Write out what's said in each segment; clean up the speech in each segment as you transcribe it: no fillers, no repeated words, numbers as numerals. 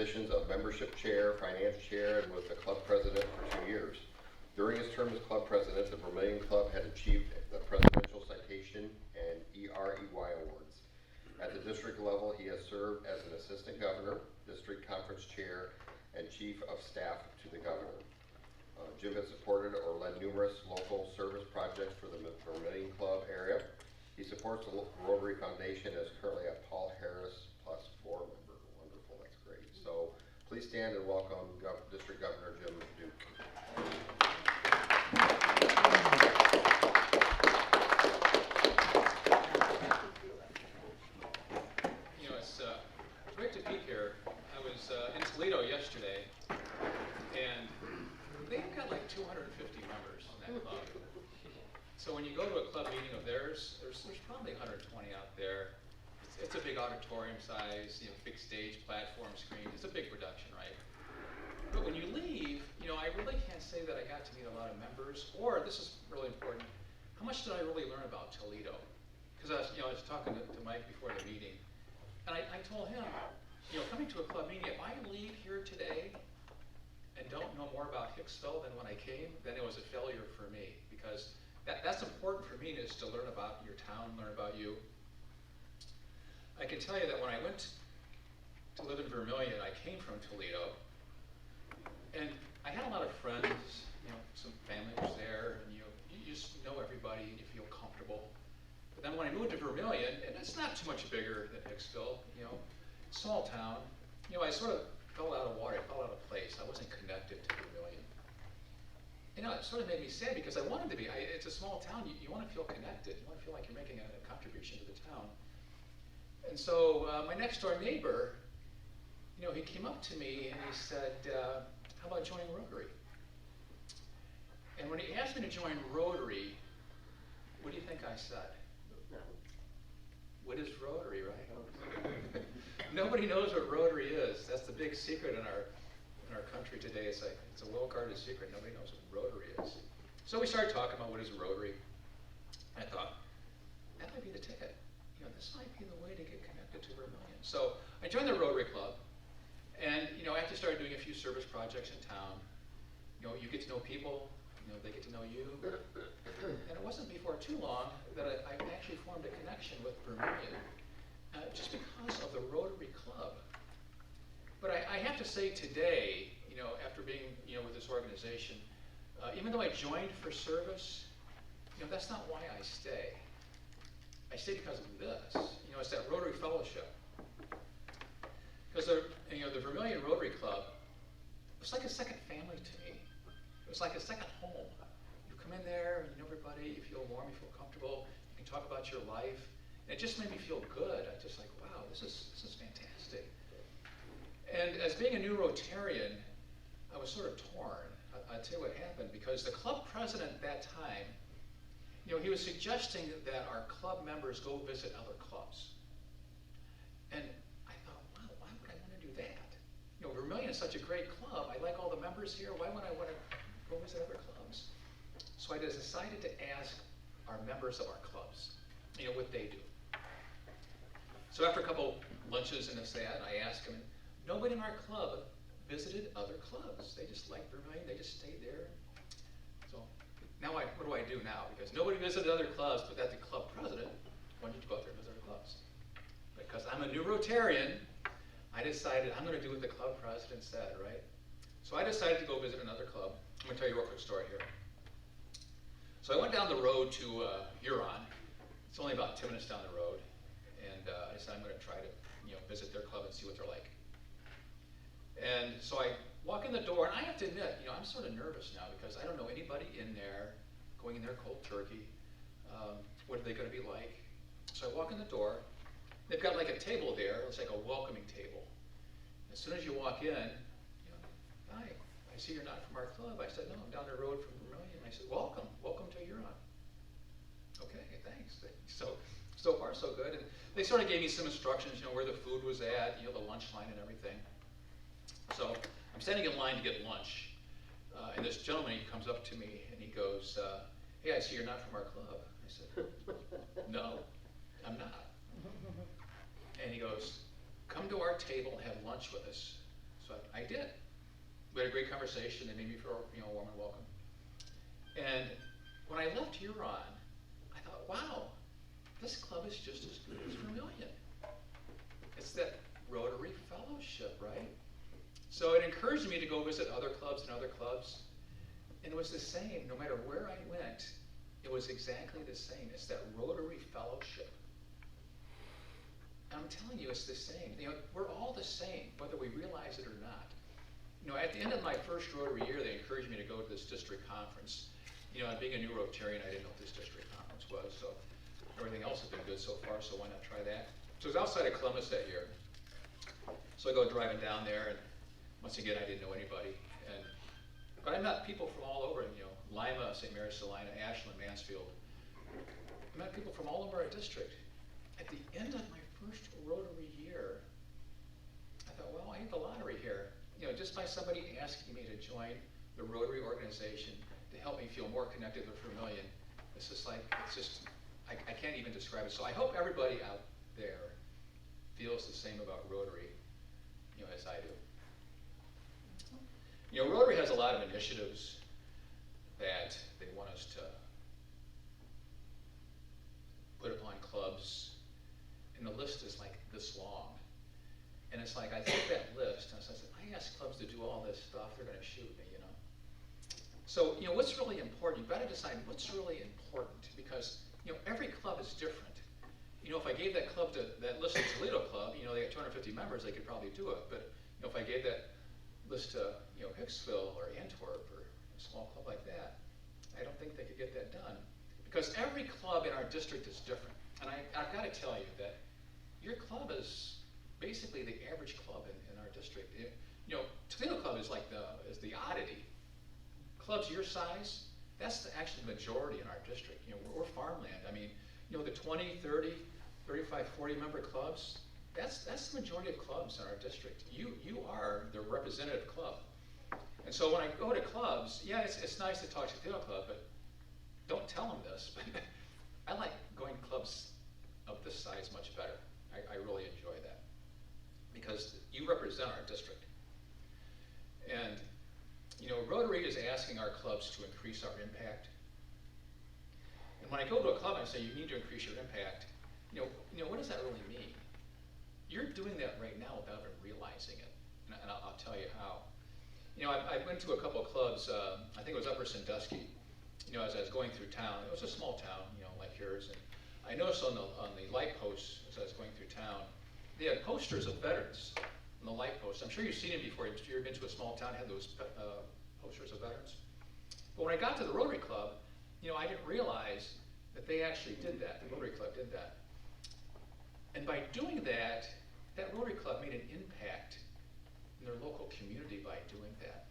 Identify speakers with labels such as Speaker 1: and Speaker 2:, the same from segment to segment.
Speaker 1: positions of membership chair, finance chair, and was the club president for 2 years. During his term as club president, the Vermillion Club had achieved the Presidential Citation and EREY awards. At the district level, he has served as an assistant governor, district conference chair, and chief of staff to the governor. Jim has supported or led numerous local service projects for the Vermillion Club area. He supports the Rotary Foundation and is currently a Paul Harris Plus 4 member. Wonderful, that's great. So please stand and welcome District Governor Jim Duke.
Speaker 2: You know, it's great to be here. I was in Toledo yesterday, and they've got like 250 members in that club. So when you go to a club meeting of theirs, there's probably 120 out there. It's a big auditorium size, you know, big stage, platform, screen. It's a big production, right? But when you leave, you know, I really can't say that I got to meet a lot of members, or this is really important, how much did I really learn about Toledo? Because I was talking to Mike before the meeting, and I told him, you know, coming to a club meeting, if I leave here today and don't know more about Hicksville than when I came, then it was a failure for me, because that's important for me, is to learn about your town, learn about you. I can tell you that when I went to live in Vermillion, I came from Toledo, and I had a lot of friends, you know, some family was there, and you just know everybody, and you feel comfortable. But then when I moved to Vermillion, and it's not too much bigger than Hicksville, you know, small town, you know, I sort of fell out of water, I fell out of place. I wasn't connected to Vermillion. You know, it sort of made me sad because I wanted to be. It's a small town. You want to feel connected. You want to feel like you're making a contribution to the town. And so my next door neighbor, you know, he came up to me and he said, how about joining Rotary? And when he asked me to join Rotary, what do you think I said? What is Rotary, right? Nobody knows what Rotary is. That's the big secret in our country today. It's a well-guarded secret. Nobody knows what Rotary is. So we started talking about what is Rotary. I thought, that might be the ticket. You know, this might be the way to get connected to Vermillion. So I joined the Rotary Club, and you know, after I started doing a few service projects in town, you know, you get to know people, you know, they get to know you. And it wasn't before too long that I actually formed a connection with Vermillion, just because of the Rotary Club. But I have to say today, you know, after being, you know, with this organization, even though I joined for service, you know, that's not why I stay. I stay because of this. You know, it's that Rotary Fellowship. Because you know, the Vermillion Rotary Club was like a second family to me. It was like a second home. You come in there, and you know everybody, you feel warm, you feel comfortable, you can talk about your life. And it just made me feel good. I just like, wow, this is fantastic. And as being a new Rotarian, I was sort of torn. I'll tell you what happened, because the club president at that time, you know, he was suggesting that our club members go visit other clubs. And I thought, wow, why would I want to do that? You know, Vermillion is such a great club. I like all the members here. Why would I want to go visit other clubs? So I decided to ask our members of our clubs, you know, what they do. So after a couple lunches and this that, I asked them, nobody in our club visited other clubs. They just liked Vermillion, they just stayed there. So now what do I do now? Because nobody visited other clubs, but that the club president wanted to go out there and visit other clubs. Because I'm a new Rotarian, I decided I'm going to do what the club president said, right? So I decided to go visit another club. I'm going to tell you a real quick story here. So I went down the road to Huron. It's only about 10 minutes down the road. And I decided I'm going to try to, you know, visit their club and see what they're like. And so I walk in the door, and I have to admit, you know, I'm sort of nervous now because I don't know anybody in there, going in there cold turkey. What are they going to be like? So I walk in the door. They've got like a table there. It's like a welcoming table. As soon as you walk in, you know, hi, I see you're not from our club. I said, no, I'm down the road from Vermillion. I said, welcome to Huron. Okay, thanks. So far so good. And they sort of gave me some instructions, you know, where the food was at, you know, the lunch line and everything. So I'm standing in line to get lunch, and this gentleman, he comes up to me and he goes, hey, I see you're not from our club. I said, no, I'm not. And he goes, come to our table and have lunch with us but I did. We had a great conversation. They made me feel, warm and welcome. And when I left Huron, I thought, wow, this club is just as good as Vermilion. It's that Rotary Fellowship, right? So it encouraged me to go visit other clubs and other clubs. And it was the same, no matter where I went, it was exactly the same. It's that Rotary Fellowship. And I'm telling you, it's the same. We're all the same, whether we realize it or not. At the end of my first Rotary year, they encouraged me to go to this district conference. Being a new Rotarian, I didn't know what this district conference was, so everything else has been good so far, so why not try that? So it was outside of Columbus that year. So I go driving down there, and once again, I didn't know anybody. But I met people from all over, Lima, St. Mary's, Salina, Ashland, Mansfield. I met people from all over our district. At the end of my first Rotary year, I thought, well, I hit the lottery here. Just by somebody asking me to join the Rotary organization to help me feel more connected with Vermilion. I can't even describe it. So I hope everybody out there feels the same about Rotary, as I do. Rotary has a lot of initiatives that they want us to put upon clubs, and the list is like this long. And it's like, I took that list, and I said, I ask clubs to do all this stuff, they're going to shoot me, So, what's really important? You've got to decide what's really important, because, every club is different. If I gave that club that list to Toledo Club, they got 250 members, they could probably do it. But, if I gave that list to, Hicksville or Antwerp or a small club like that, I don't think they could get that done. Because every club in our district is different. And I've got to tell you that your club is basically the average club in our district. Toledo Club is like the oddity. Clubs your size, that's actually the majority in our district. We're farmland. I mean, the 20, 30, 35, 40 member clubs, that's the majority of clubs in our district. You are the representative club. And so when I go to clubs, yeah, it's nice to talk to Toledo Club, but don't tell them this, but I like going to clubs of this size much better. I really enjoy that, because you represent our district. And Rotary is asking our clubs to increase our impact. And when I go to a club and I say, you need to increase your impact, what does that really mean? You're doing that right now without even realizing it. And I'll tell you how. I went to a couple of clubs, I think it was Upper Sandusky, as I was going through town. It was a small town, like yours. And I noticed on the light posts, as I was going through town, they had posters of veterans on the light posts. I'm sure you've seen them before. If you've been to a small town, had those posters of veterans. But when I got to the Rotary Club, I didn't realize that they actually did that. The Rotary Club did that. And by doing that, that Rotary Club made an impact in their local community by doing that.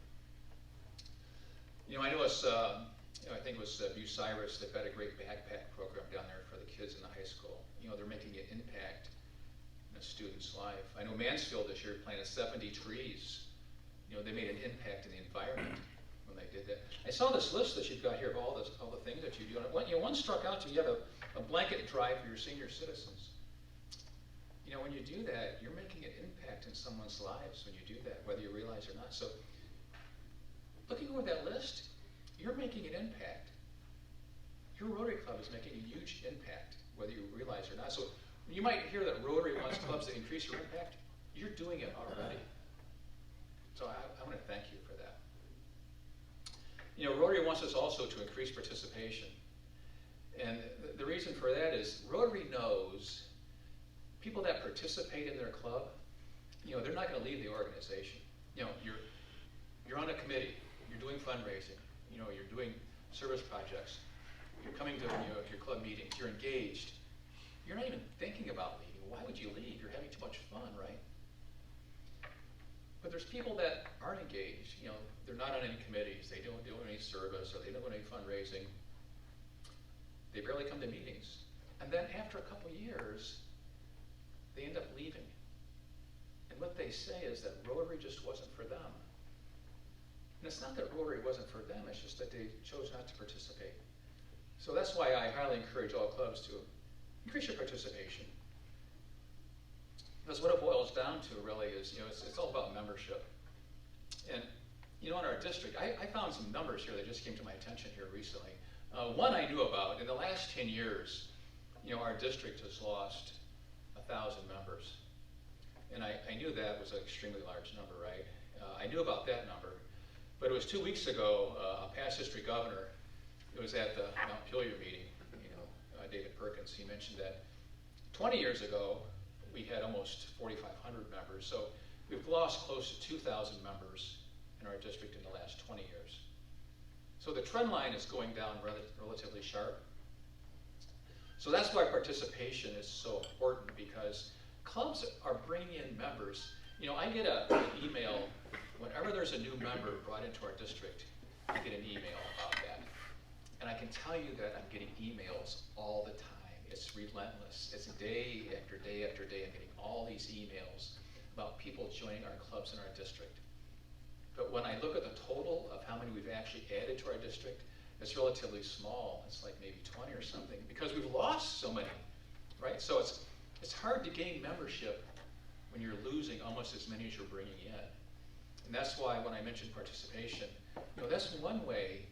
Speaker 2: I know it's, I think it was Bucyrus, they've got a great backpack program down there for the kids in the high school. They're making an impact in a student's life. I know Mansfield this year planted 70 trees. They made an impact in the environment when they did that. I saw this list that you've got here of all the things that you do. And one struck out to me. You have a blanket drive for your senior citizens. When you do that, you're making an impact in someone's lives when you do that, whether you realize or not. So, looking over that list, you're making an impact. Your Rotary Club is making a huge impact, whether you realize or not. So, you might hear that Rotary wants clubs to increase your impact. You're doing it already. So I want to thank you for that. Rotary wants us also to increase participation. And the reason for that is Rotary knows people that participate in their club, they're not going to leave the organization. You're on a committee, you're doing fundraising, you're doing service projects, you're coming to your club meetings, you're engaged. You're not even thinking about leaving. Why would you leave? You're having too much fun, right? But there's people that aren't engaged. They're not on any committees. They don't do any service, or they don't do any fundraising. They barely come to meetings. And then after a couple years, they end up leaving. And what they say is that Rotary just wasn't for them. And it's not that Rotary wasn't for them, it's just that they chose not to participate. So that's why I highly encourage all clubs to increase your participation. Because what it boils down to really is, it's all about membership. And you know, in our district, I found some numbers here that just came to my attention here recently. One I knew about, in the last 10 years, you know, our district has lost 1,000 members. And I knew that was an extremely large number, right? I knew about that number. But it was 2 weeks ago, a past history governor, it was at the Montpelier meeting, you know, David Perkins, he mentioned that 20 years ago, we had almost 4,500 members. So we've lost close to 2,000 members in our district in the last 20 years. So the trend line is going down relatively sharp. So that's why participation is so important, because clubs are bringing in members. You know, I get an email whenever there's a new member brought into our district. I get an email about that, and I can tell you that I'm getting emails all the time. It's relentless. It's day after day after day. I'm getting all these emails about people joining our clubs in our district. But when I look at the total of how many we've actually added to our district, it's relatively small. It's like maybe 20 or something, because we've lost so many, right? So it's hard to gain membership when you're losing almost as many as you're bringing in. And that's why when I mentioned participation, you know, that's one way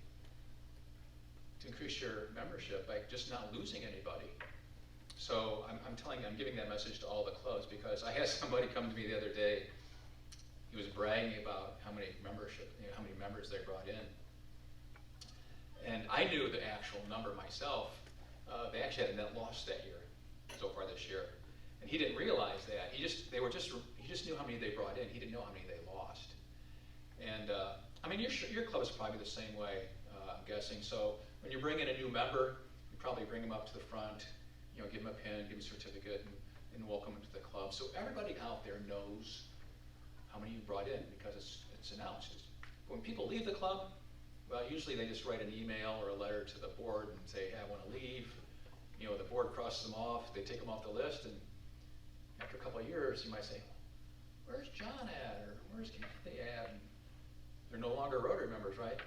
Speaker 2: to increase your membership, by just not losing anybody. So I'm giving that message to all the clubs, because I had somebody come to me the other day. He was bragging about how many how many members they brought in. And I knew the actual number myself. They actually had a net loss that year, so far this year. And he didn't realize that. He just knew how many they brought in. He didn't know how many they lost. And I mean, your club is probably the same way, I'm guessing. So when you bring in a new member, you probably bring them up to the front, you know, give them a pin, give them a certificate, and welcome them to the club. So everybody out there knows how many you brought in, because it's announced. When people leave the club, well, usually they just write an email or a letter to the board and say, hey, I want to leave. You know, the board crosses them off, they take them off the list, and after a couple of years, you might say, where's John at, or where's Kathy at? And they're no longer Rotary members, right?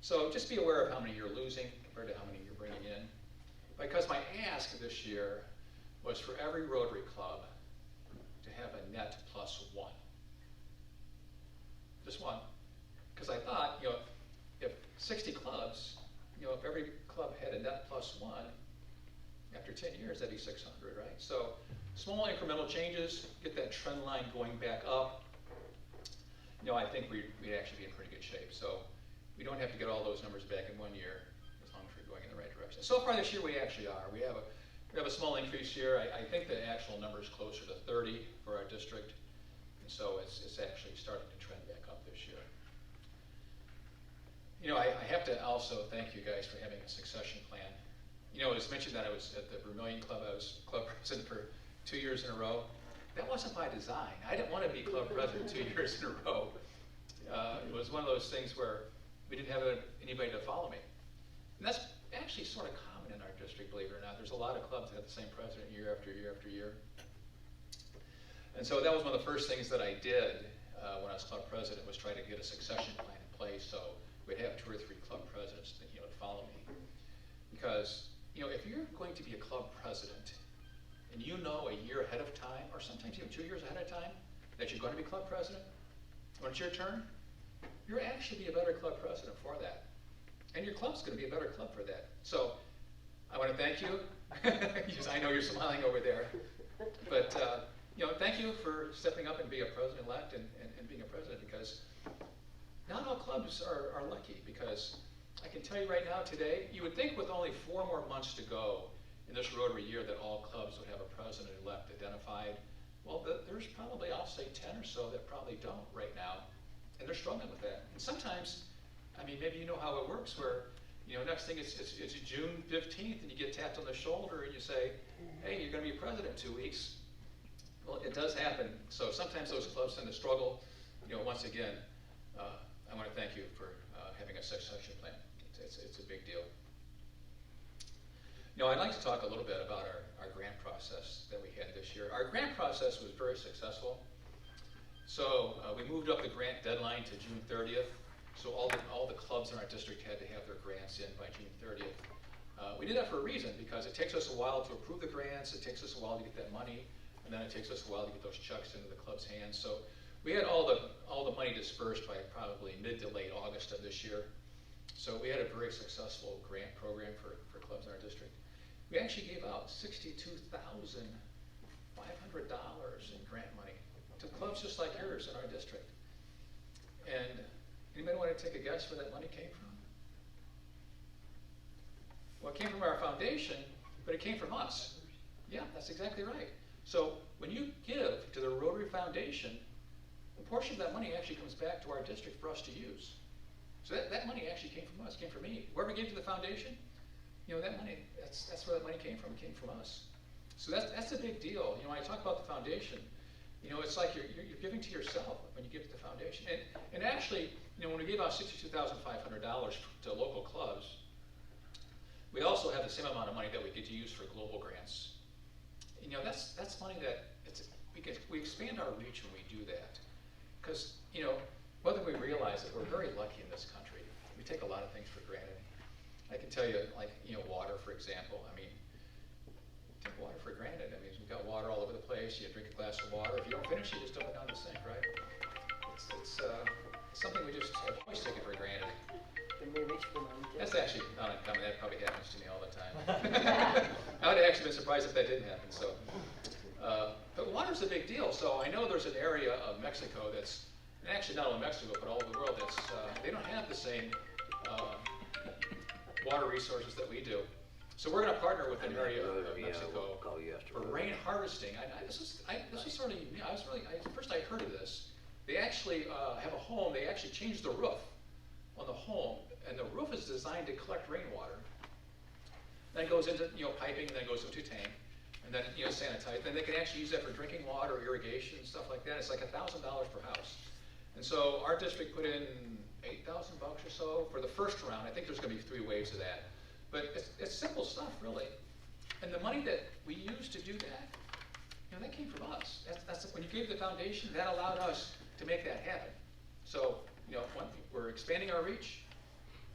Speaker 2: So just be aware of how many you're losing compared to how many you're bringing in. Because my ask this year was for every Rotary club to have a net +1. Just one. Because I thought, you know, if 60 clubs, you know, if every club had a net +1, after 10 years, that'd be 600, right? So small incremental changes, get that trend line going back up. You know, I think we'd actually be in pretty good shape. So we don't have to get all those numbers back in 1 year, as long as we're going in the right direction. So far this year, we actually are. We have a small increase here. I think the actual number is closer to 30 for our district. And so it's actually starting to trend back up this year. You know, I have to also thank you guys for having a succession plan. You know, it was mentioned that I was at the Vermilion Club. I was club president for 2 years in a row. That wasn't by design. I didn't want to be club president 2 years in a row. It was one of those things where we didn't have anybody to follow me. And that's actually sort of common in our district, believe it or not. There's a lot of clubs that have the same president year after year after year. And so that was one of the first things that I did when I was club president, was try to get a succession plan in place, so we'd have 2 or 3 club presidents that, you know, to follow me. Because, you know, if you're going to be a club president and you know a year ahead of time, or sometimes even 2 years ahead of time, that you're going to be club president, when it's your turn, you're actually be a better club president for that. And your club's going to be a better club for that. So I want to thank you. I know you're smiling over there. But, you know, thank you for stepping up and being a president-elect and being a president, because not all clubs are lucky. Because I can tell you right now today, you would think with only 4 more months to go in this Rotary year that all clubs would have a president-elect identified. Well, there's probably, I'll say 10 or so that probably don't right now, and they're struggling with that. And sometimes, I mean, maybe you know how it works, where, you know, next thing it's June 15th, and you get tapped on the shoulder and you say, hey, you're going to be president in 2 weeks. Well, it does happen. So sometimes those clubs tend to struggle. You know, once again, I want to thank you for having a succession plan. It's a big deal. You know, I'd like to talk a little bit about our grant process that we had this year. Our grant process was very successful. So we moved up the grant deadline to June 30th. So all the clubs in our district had to have their grants in by June 30th. We did that for a reason, because it takes us a while to approve the grants, it takes us a while to get that money, and then it takes us a while to get those checks into the club's hands. So we had all the money dispersed by probably mid to late August of this year. So we had a very successful grant program for clubs in our district. We actually gave out $62,500 in grant money to clubs just like yours in our district. And anybody want to take a guess where that money came from? Well, it came from our foundation, but it came from us. Yeah, that's exactly right. So when you give to the Rotary Foundation, a portion of that money actually comes back to our district for us to use. So that money actually came from us, came from me. Whoever gave to the foundation, that money, that's where that money came from. It came from us. So that's a big deal. When I talk about the foundation, it's like you're giving to yourself when you give to the foundation. And actually, when we gave out $62,500 to local clubs, we also have the same amount of money that we get to use for global grants. That's money that we expand our reach when we do that. Because, whether we realize that we're very lucky in this country, we take a lot of things for granted. I can tell you, like, water, for example. I mean, take water for granted. I mean, we've got water all over the place. You drink a glass of water. If you don't finish it, you just dump it down the sink, right? It's something we just have always taken for granted. That's actually not uncommon. That probably happens to me all the time. I would have actually been surprised if that didn't happen. So, but water's a big deal. So I know there's an area of Mexico that's, and actually not only Mexico, but all over the world that's, they don't have the same water resources that we do. So we're going to partner with an area of Mexico for rain harvesting. This is sort of unique. First I heard of this. They actually have a home. They actually changed the roof on the home, and the roof is designed to collect rainwater. Then it goes into piping, and then it goes into a tank, and then sanitize. Then they can actually use that for drinking water, irrigation, and stuff like that. It's like $1,000 per house. And so our district put in $8,000 or so for the first round. I think there's going to be 3 waves of that. But it's simple stuff, really. And the money that we use to do that, that came from us. That's when you gave the foundation, that allowed us to make that happen. So, we're expanding our reach,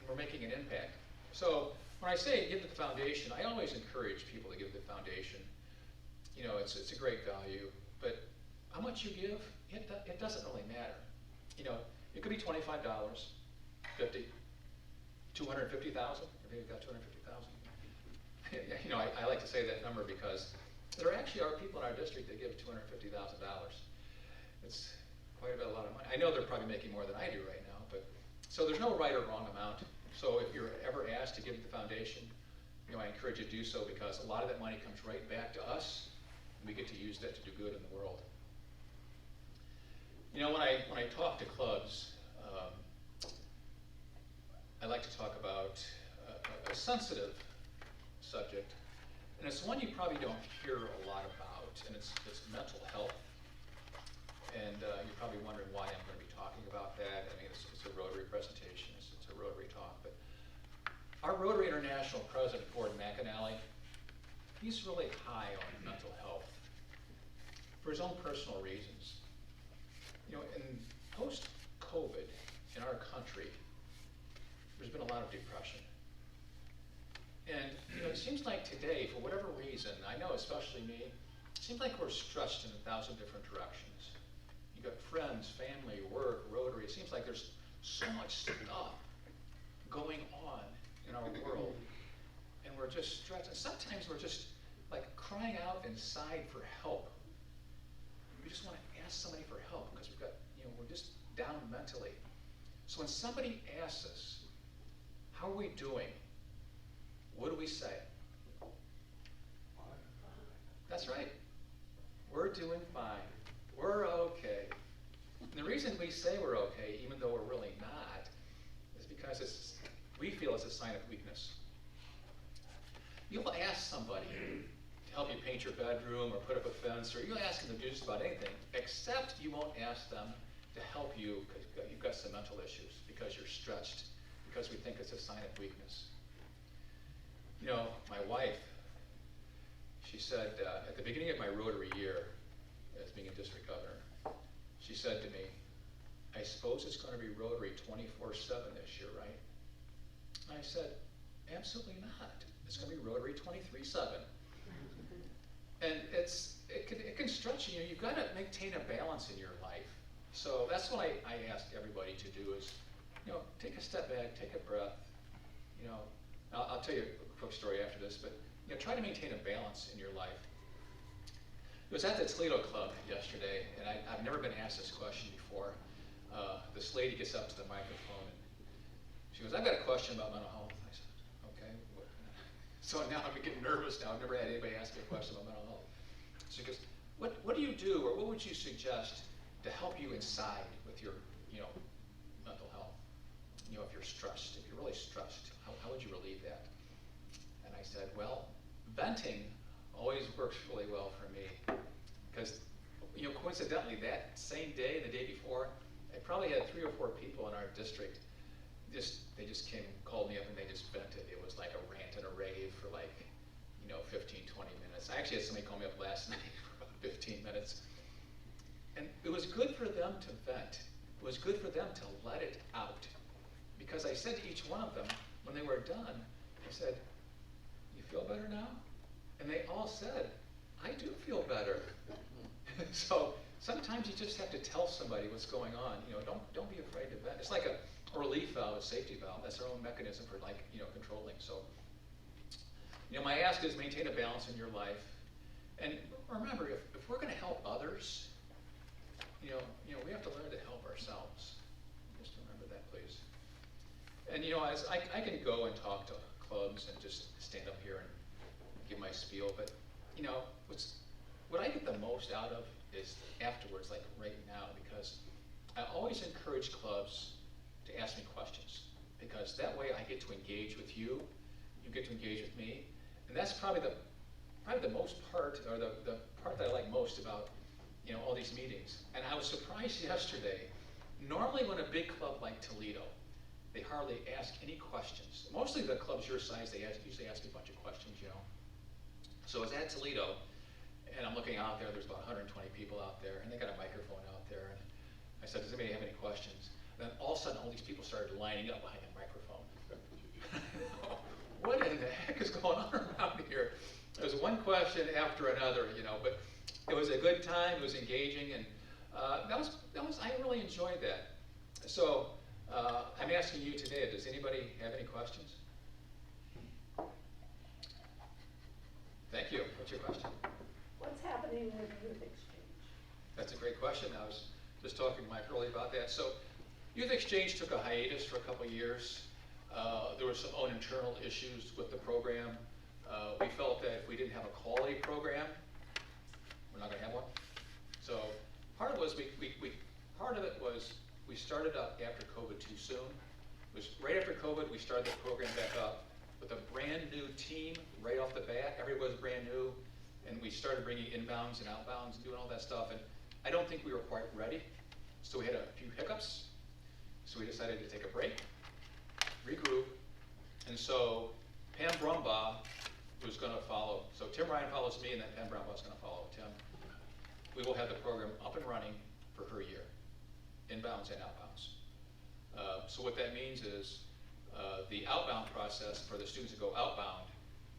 Speaker 2: and we're making an impact. So when I say give to the foundation, I always encourage people to give to the foundation. It's a great value, but how much you give, it doesn't really matter. It could be $25, $50, $250,000. Maybe we've got $250,000. I like to say that number because there actually are people in our district that give $250,000. It's quite a lot of money. I know they're probably making more than I do right now, but so there's no right or wrong amount. So if you're ever asked to give to the foundation, I encourage you to do so because a lot of that money comes right back to us, and we get to use that to do good in the world. When I talk to clubs, I like to talk about a sensitive subject, and it's one you probably don't hear a lot about, and it's mental health. And you're probably wondering why I'm going to be talking about that. I mean, it's a Rotary presentation, it's a Rotary talk. But our Rotary International President, Gordon McAnally, he's really high on mental health for his own personal reasons. In post-COVID in our country, there's been a lot of depression. And it seems like today, for whatever reason, I know especially me, it seems like we're stretched in 1,000 different directions. You've got friends, family, work, Rotary. It seems like there's so much stuff going on in our world, and we're just stretched. And sometimes we're just like crying out inside for help. We just want to ask somebody for help because we've got, we're just down mentally. So when somebody asks us, how are we doing? What do we say? That's right. We're doing fine. We're okay. And the reason we say we're okay, even though we're really not, is because we feel it's a sign of weakness. You'll ask somebody to help you paint your bedroom or put up a fence, or you'll ask them to do just about anything, except you won't ask them to help you because you've got some mental issues, because you're stretched, because we think it's a sign of weakness. My wife, she said at the beginning of my Rotary year, as being a district governor, she said to me, I suppose it's going to be Rotary 24/7 this year, right? And I said, absolutely not. It's going to be Rotary 23/7. And it can stretch you. You've got to maintain a balance in your life. So that's what I ask everybody to do is, take a step back, take a breath. I'll tell you a quick story after this, but try to maintain a balance in your life. It was at the Toledo Club yesterday, and I've never been asked this question before. This lady gets up to the microphone and she goes, "I've got a question about mental health." I said, "Okay." So now I'm getting nervous now. I've never had anybody ask me a question about mental health. She goes, what do you do, or what would you suggest to help you inside with your, mental health? If you're stressed, if you're really stressed, how would you relieve that? And I said, well, venting always works really well for me, because, coincidentally, that same day, the day before, I probably had 3 or 4 people in our district. They just came and called me up and they just vented. It was like a rant and a rave for 15, 20 minutes. I actually had somebody call me up last night for about 15 minutes. And it was good for them to vent. It was good for them to let it out. Because I said to each one of them, when they were done, I said, "You feel better now?" And they all said, "I do feel better." So sometimes you just have to tell somebody what's going on. Don't be afraid to vent. It's like a relief valve, a safety valve. That's our own mechanism for controlling. So, my ask is maintain a balance in your life. And remember, if we're going to help others, we have to learn to help ourselves. Just remember that, please. And as I can go and talk to clubs and just stand up here and give my spiel, but what I get the most out of is afterwards, like right now, because I always encourage clubs to ask me questions, because that way I get to engage with you, you get to engage with me, and that's probably the most part, or the part that I like most about all these meetings. And I was surprised yesterday. Normally when a big club like Toledo, they hardly ask any questions. Mostly the clubs your size, they usually ask a bunch of questions, So I was at Toledo, and I'm looking out there, there's about 120 people out there, and they got a microphone out there, and I said, "Does anybody have any questions?" And then all of a sudden, all these people started lining up behind the microphone. What in the heck is going on around here? There's one question after another, but it was a good time, it was engaging, and I really enjoyed that. So I'm asking you today, does anybody have any questions? Thank you. What's your question?
Speaker 3: What's happening with youth exchange?
Speaker 2: That's a great question. I was just talking to Mike earlier about that. So youth exchange took a hiatus for a couple of years. There were some own internal issues with the program. We felt that if we didn't have a quality program, we're not going to have one. So part of it was we started up after COVID too soon. It was right after COVID we started the program back up with a brand new team right off the bat. Everybody was brand new, and we started bringing inbounds and outbounds and doing all that stuff. And I don't think we were quite ready, so we had a few hiccups. So we decided to take a break, regroup, and so Pam Brumbaugh was going to follow. So Tim Ryan follows me, and then Pam Brumbaugh is going to follow Tim. We will have the program up and running for her year, inbounds and outbounds. So what that means is the outbound process for the students to go outbound,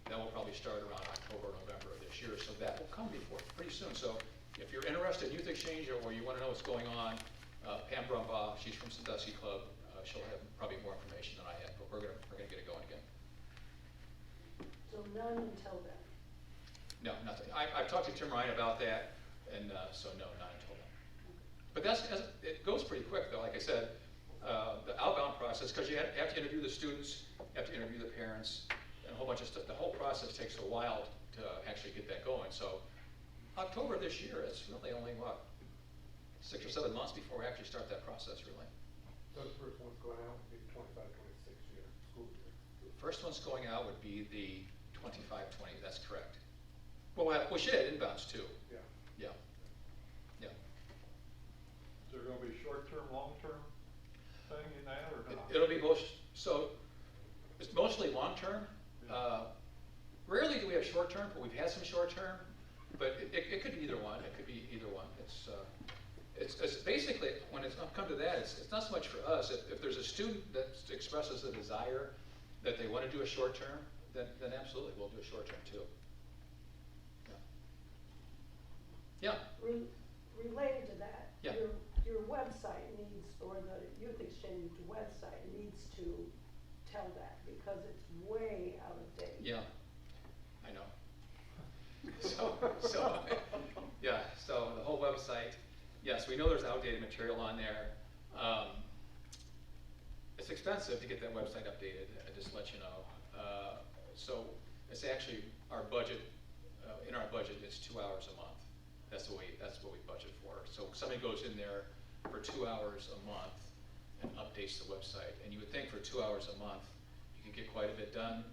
Speaker 2: that will probably start around October or November of this year. So that will come pretty soon. So if you're interested in youth exchange or you want to know what's going on, Pam Brumbaugh, she's from Sandusky Club. She'll have probably more information than I have, but we're gonna get it going again.
Speaker 3: So none until then?
Speaker 2: No, nothing. I've talked to Tim Ryan about that, and so no, not until then. But it goes pretty quick though. Like I said, the outbound process, because you have to interview the students, you have to interview the parents, and a whole bunch of stuff. The whole process takes a while to actually get that going. So October this year, it's really only, 6 or 7 months before we actually start that process, really.
Speaker 4: So the first one's going out would be the 25-26 year, school year.
Speaker 2: The first one's going out would be the 25-20, that's correct. Well, we should add inbounds too.
Speaker 4: Yeah.
Speaker 2: Yeah. Yeah.
Speaker 5: Is there gonna be short-term, long-term thing in that, or not?
Speaker 2: It'll be so it's mostly long-term. Rarely do we have short-term, but we've had some short-term, but it could be either one. It could be either one. It's basically, when it's come to that, it's not so much for us. If there's a student that expresses a desire that they want to do a short-term, then absolutely we'll do a short-term too. Yeah.
Speaker 3: Related to that,
Speaker 2: Yeah.
Speaker 3: your website the youth exchange website needs to tell that, because it's way out of date.
Speaker 2: Yeah, I know. So, yeah, so the whole website, yes, we know there's outdated material on there. It's expensive to get that website updated, just to let you know. So it's actually our budget, in our budget, it's 2 hours a month. That's what we budget for. So somebody goes in there for 2 hours a month and updates the website. And you would think for 2 hours a month, you can get quite a bit done.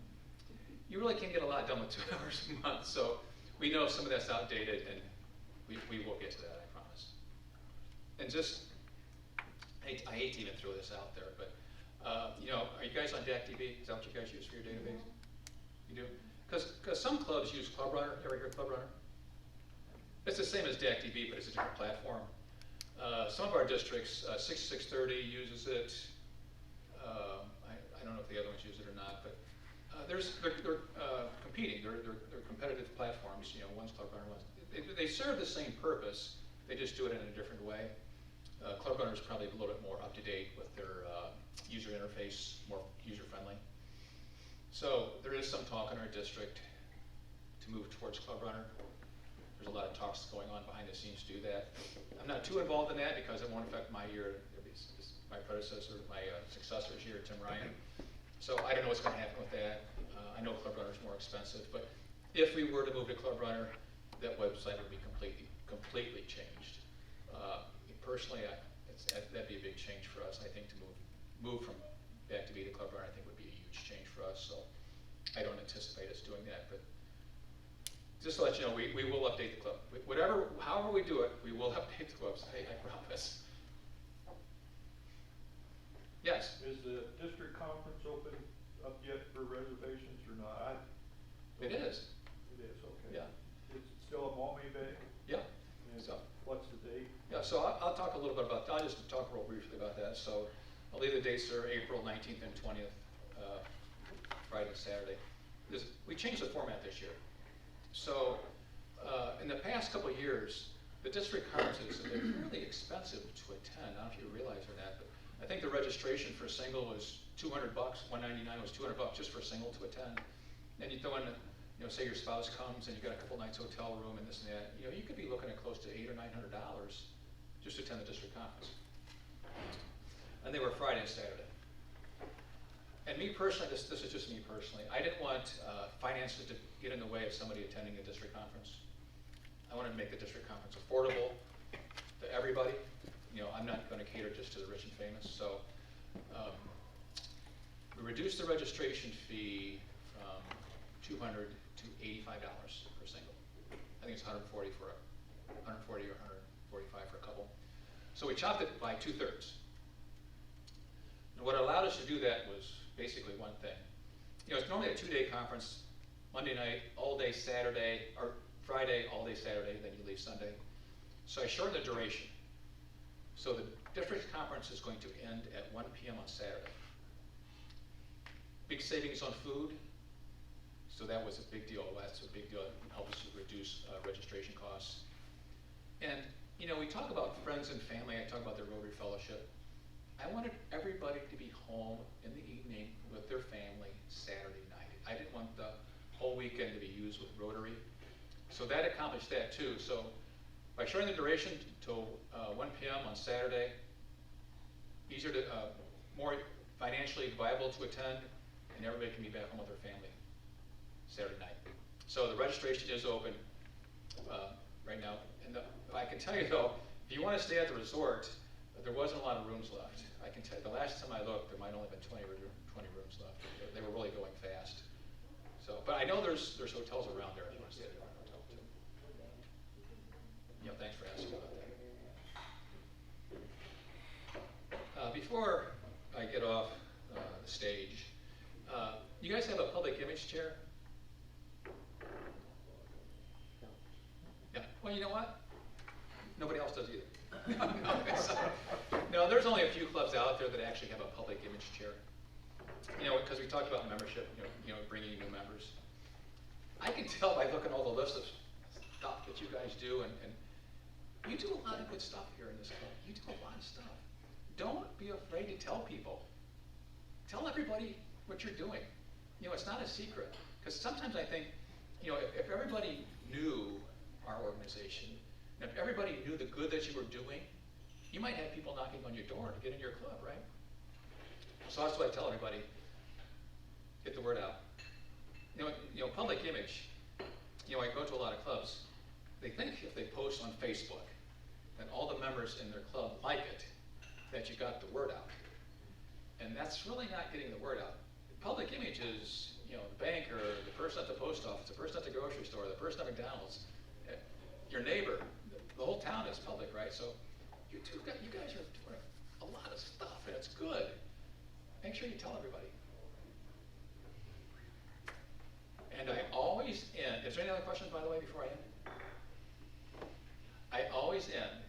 Speaker 2: You really can't get a lot done with 2 hours a month. So we know some of that's outdated, and we will get to that, I promise. And just, I hate to even throw this out there, but you know, are you guys on DAC-TV? Is that what you guys use for your database? You do? Because some clubs use Club Runner. Ever hear of Club Runner? It's the same as DAC-TV, but it's a different platform. Some of our districts, 6630 uses it. I don't know if the other ones use it or not, but they're competing. They're competitive platforms. You know, one's Club Runner, one's. They serve the same purpose. They just do it in a different way. Club Runner is probably a little bit more up to date with their user interface, more user friendly. So there is some talk in our district to move towards Club Runner. There's a lot of talks going on behind the scenes to do that. I'm not too involved in that because it won't affect my year. My predecessor, my successors here, Tim Ryan. So I don't know what's going to happen with that. I know Club Runner is more expensive, but if we were to move to Club Runner, that website would be completely changed. Personally, that'd be a big change for us. I think to move from DAC-TV to Club Runner, I think would be a huge change for us. So I don't anticipate us doing that, but just to let you know, we will update the club. However we do it, we will update the website, I promise. Yes?
Speaker 5: Is the district conference open up yet for reservations or not?
Speaker 2: It is.
Speaker 5: It is, okay.
Speaker 2: Yeah.
Speaker 5: It's still at Maumee Bay?
Speaker 2: Yeah.
Speaker 5: And
Speaker 2: So,
Speaker 5: what's the date?
Speaker 2: yeah, so I'll talk a little bit about, I'll just talk real briefly about that. So I'll leave the dates are April 19th and 20th, Friday and Saturday. We changed the format this year. So in the past couple of years, the district conferences have been really expensive to attend. I don't know if you realize or not, but I think the registration for a single was $200, $199 was $200 just for a single to attend. Then you throw in, you know, say your spouse comes and you got a couple nights hotel room and this and that. You know, you could be looking at close to $800 or $900 just to attend the district conference. And they were Friday and Saturday. And me personally, this is just me personally, I didn't want finances to get in the way of somebody attending a district conference. I wanted to make the district conference affordable to everybody. You know, I'm not going to cater just to the rich and famous. So we reduced the registration fee from $200 to $85 per single. I think it's $140 or $145 for a couple. So we chopped it by 2/3. And what allowed us to do that was basically one thing. You know, it's normally a 2-day conference, Monday night, all day Saturday, or Friday, all day Saturday, then you leave Sunday. So I shortened the duration. So the district conference is going to end at 1 p.m. on Saturday. Big savings on food. So that was a big deal. That's a big deal. It helps us reduce registration costs. And, you know, we talk about friends and family. I talk about the Rotary Fellowship. I wanted everybody to be home in the evening with their family Saturday night. I didn't want the whole weekend to be used with Rotary. So that accomplished that too. So by shortening the duration to 1 p.m. on Saturday, easier to, more financially viable to attend, and everybody can be back home with their family Saturday night. So the registration is open right now. And I can tell you though, if you want to stay at the resort, there wasn't a lot of rooms left. I can tell you, the last time I looked, there might only have been 20 rooms left. They were really going fast. So, but I know there's hotels around there if you want to stay at a hotel too. Yeah, thanks for asking about that. Before I get off the stage, you guys have a public image chair? Yeah. Well, you know what? Nobody else does either. No, there's only a few clubs out there that actually have a public image chair. You know, because we talked about membership, you know, bringing new members. I can tell by looking at all the list of stuff that you guys do, and you do a lot of good stuff here in this club. You do a lot of stuff. don't be afraid to tell people. Tell everybody what you're doing. You know, it's not a secret. Because sometimes I think, you know, if everybody knew our organization, and if everybody knew the good that you were doing, you might have people knocking on your door to get in your club, right? So that's what I tell everybody. Get the word out. You know, public image. You know, I go to a lot of clubs. They think if they post on Facebook, and all the members in their club like it, that you got the word out. And that's really not getting the word out. Public image is, you know, the banker, the person at the post office, the person at the grocery store, the person at McDonald's, your neighbor. The whole town is public, right? So you guys are doing a lot of stuff, and it's good. Make sure you tell everybody. And I always end, is there any other questions, by the way, before I end? I always end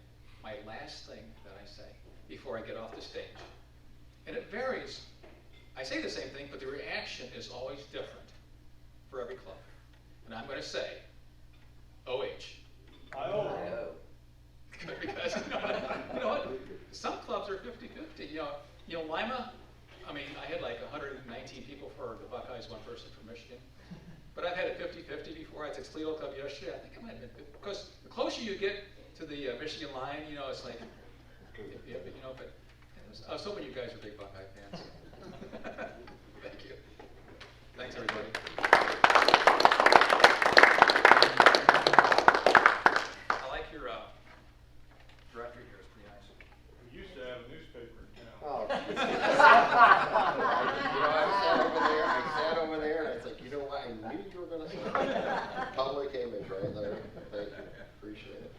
Speaker 2: my last thing that I say before I get off the stage. And it varies. I say the same thing, but the reaction is always different for every club. And I'm going to say, OH.
Speaker 5: I-O.
Speaker 2: Because you know what? Some clubs are 50-50. You know, Lima, I mean, I had like 119 people for the Buckeyes, one person from Michigan. But I've had it 50-50 before. I was at Toledo Club yesterday. I think it might have been 50. Because the closer you get to the Michigan line, you know, it's like, you know, but I was hoping you guys are big Buckeye fans. Thank you. Thanks, everybody. I like your directory here. It's pretty nice.
Speaker 5: We used to have a newspaper in town.
Speaker 1: Oh. You know, I sat over there, and it's like, you know what, I knew you were gonna say that. Public image, right, Larry? Thank you, appreciate it.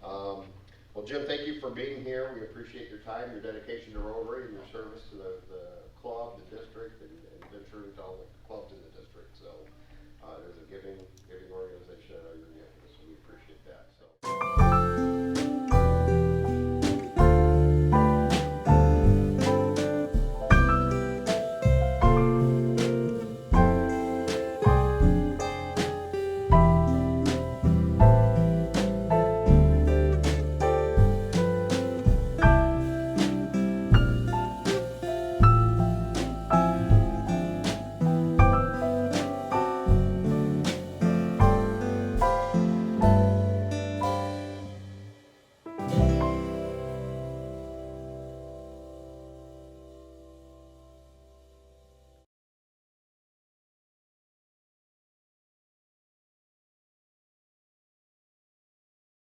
Speaker 1: Well, Jim, thank you for being here. We appreciate your time, your dedication to Rotary, and your service to the club, the district, and venturing to all the clubs in the district. So, there's a giving organization. I know you're